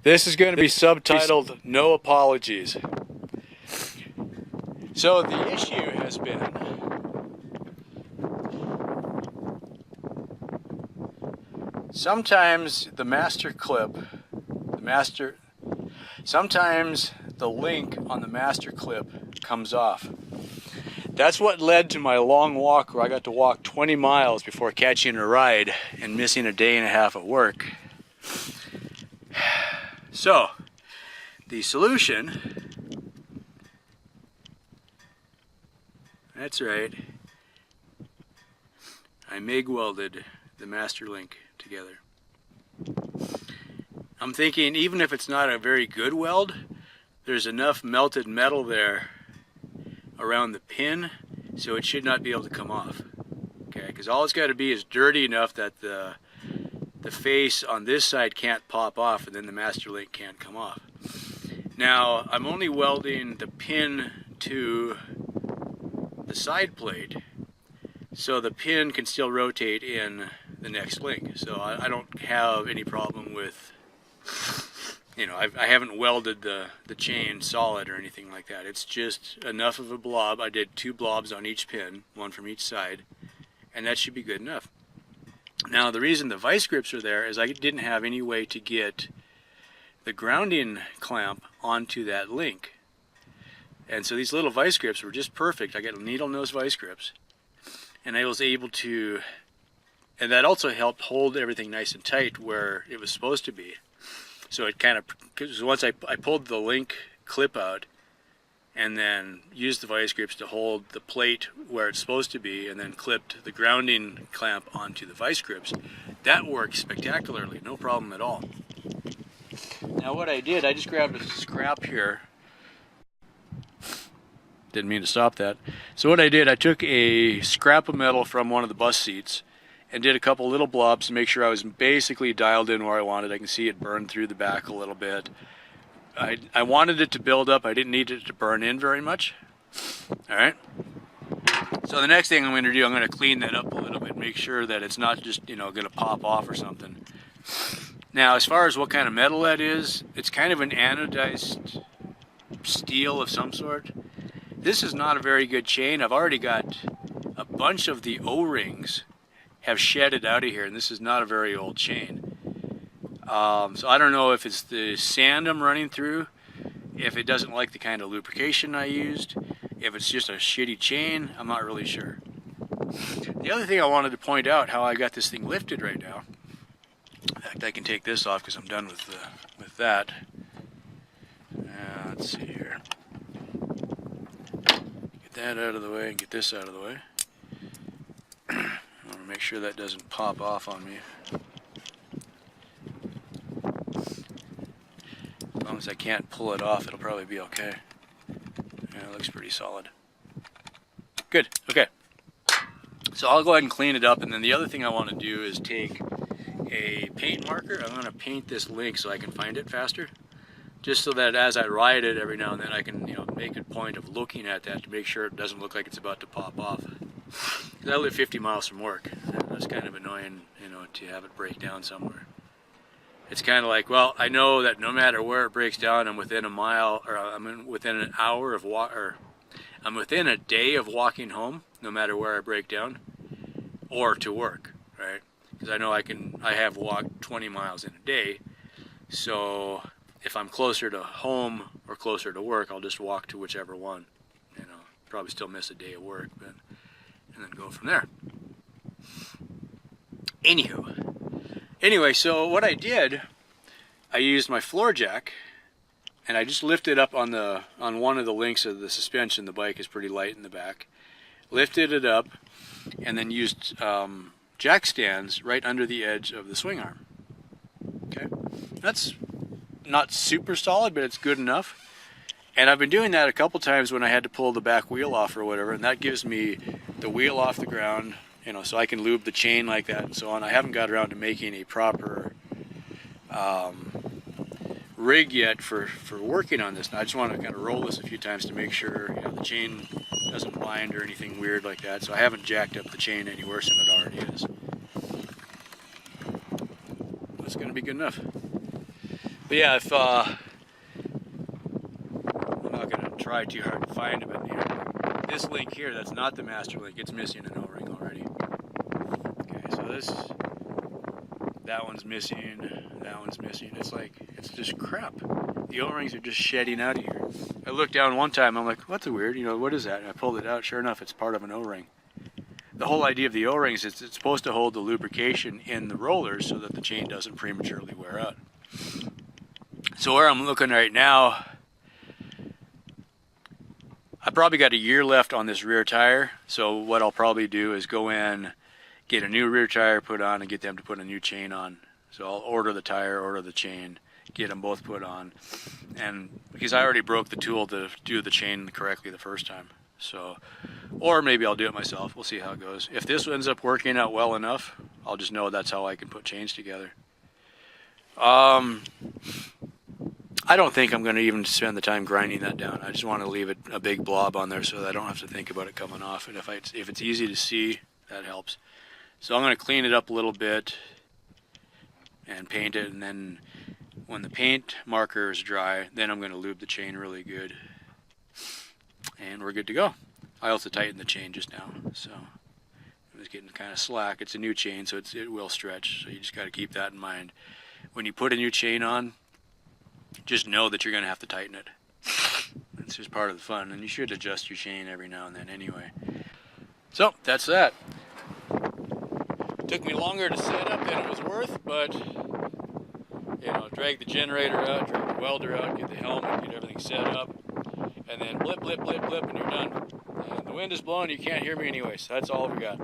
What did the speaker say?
This is going to be subtitled "No Apologies." So the issue has been sometimes the master clip, sometimes the link on the master clip comes off. That's what led to my long walk where I got to walk 20 miles before catching a ride and missing a day and a half at work. So, the solution, that's right, I MIG welded the master link together. I'm thinking even if it's not a very good weld, there's enough melted metal there around the pin so it should not be able to come off. Okay, because all it's got to be is dirty enough that the face on this side can't pop off and then the master link can't come off. Now I'm only welding the pin to the side plate so the pin can still rotate in the next link. So I don't have any problem with, you know, I haven't welded the chain solid or anything like that. It's just enough of a blob. I did 2 blobs on each pin, one from each side, and that should be good enough. Now the reason the vice grips are there is I didn't have any way to get the grounding clamp onto that link. And so these little vice grips were just perfect. I got needle nose vice grips, and I was able to, and that also helped hold everything nice and tight where it was supposed to be. So it kind of, because once I pulled the link clip out and then used the vice grips to hold the plate where it's supposed to be and then clipped the grounding clamp onto the vice grips, that worked spectacularly, no problem at all. Now what I did, I just grabbed a scrap here. Didn't mean to stop that. So what I did, I took a scrap of metal from one of the bus seats and did a couple little blobs to make sure I was basically dialed in where I wanted. I can see it burn through the back a little bit. I wanted it to build up. I didn't need it to burn in very much. Alright. So the next thing I'm going to do, I'm going to clean that up a little bit, make sure that it's not just, you know, going to pop off or something. Now as far as what kind of metal that is, it's kind of an anodized steel of some sort. This is not a very good chain. I've already got a bunch of the O-rings have shedded out of here, and this is not a very old chain. So I don't know if it's the sand I'm running through, if it doesn't like the kind of lubrication I used, if it's just a shitty chain, I'm not really sure. The other thing I wanted to point out, how I got this thing lifted right now. In fact, I can take this off because I'm done with that. Let's see here. Get that out of the way and get this out of the way. I want to make sure that doesn't pop off on me. As long as I can't pull it off, it'll probably be okay. Yeah, it looks pretty solid. Good, okay. So I'll go ahead and clean it up, and then the other thing I want to do is take a paint marker. I'm going to paint this link so I can find it faster. Just so that as I ride it every now and then I can, you know, make a point of looking at that to make sure it doesn't look like it's about to pop off. I live 50 miles from work. That's kind of annoying, you know, to have it break down somewhere. It's kind of like, well, I know that no matter where it breaks down, I'm within a mile, or I'm within an hour of or I'm within a day of walking home, no matter where I break down, or to work, right? Because I know I have walked 20 miles in a day, so if I'm closer to home or closer to work, I'll just walk to whichever one. You know, probably still miss a day of work, but and then go from there. Anyway, so what I did, I used my floor jack, and I just lifted up on one of the links of the suspension. The bike is pretty light in the back. Lifted it up, and then used jack stands right under the edge of the swing arm. Okay, that's not super solid, but it's good enough. And I've been doing that a couple times when I had to pull the back wheel off or whatever, and that gives me the wheel off the ground, you know, so I can lube the chain like that and so on. I haven't got around to making a proper rig yet for working on this. And I just want to kind of roll this a few times to make sure, you know, the chain doesn't bind or anything weird like that. So I haven't jacked up the chain any worse than it already is. That's going to be good enough. But yeah, if I'm not gonna try too hard to find it, but you know, this link here, that's not the master link. It's missing an O-ring already. Okay, so that one's missing. That one's missing. It's like, it's just crap. The O-rings are just shedding out of here. I looked down one time, I'm like, what's weird? You know, what is that? And I pulled it out. Sure enough, it's part of an O-ring. The whole idea of the O-rings is it's supposed to hold the lubrication in the rollers so that the chain doesn't prematurely wear out. So where I'm looking right now, I probably got a year left on this rear tire. So what I'll probably do is go in, get a new rear tire put on, and get them to put a new chain on. So I'll order the tire, order the chain, get them both put on. And because I already broke the tool to do the chain correctly the first time. So, or maybe I'll do it myself. We'll see how it goes. If this ends up working out well enough, I'll just know that's how I can put chains together. I don't think I'm going to even spend the time grinding that down. I just want to leave it a big blob on there so that I don't have to think about it coming off. And if it's easy to see, that helps. So I'm going to clean it up a little bit and paint it, and then when the paint marker is dry, then I'm going to lube the chain really good. And we're good to go. I also tightened the chain just now, so it was getting kind of slack. It's a new chain, so it will stretch, so you just got to keep that in mind. When you put a new chain on, just know that you're going to have to tighten it. It's just part of the fun, and you should adjust your chain every now and then anyway. So, that's that. Took me longer to set up than it was worth, but you know, drag the generator out, drag the welder out, get the helmet, get everything set up, and then blip, blip, blip, blip, and you're done. And the wind is blowing, you can't hear me anyway, so that's all we got.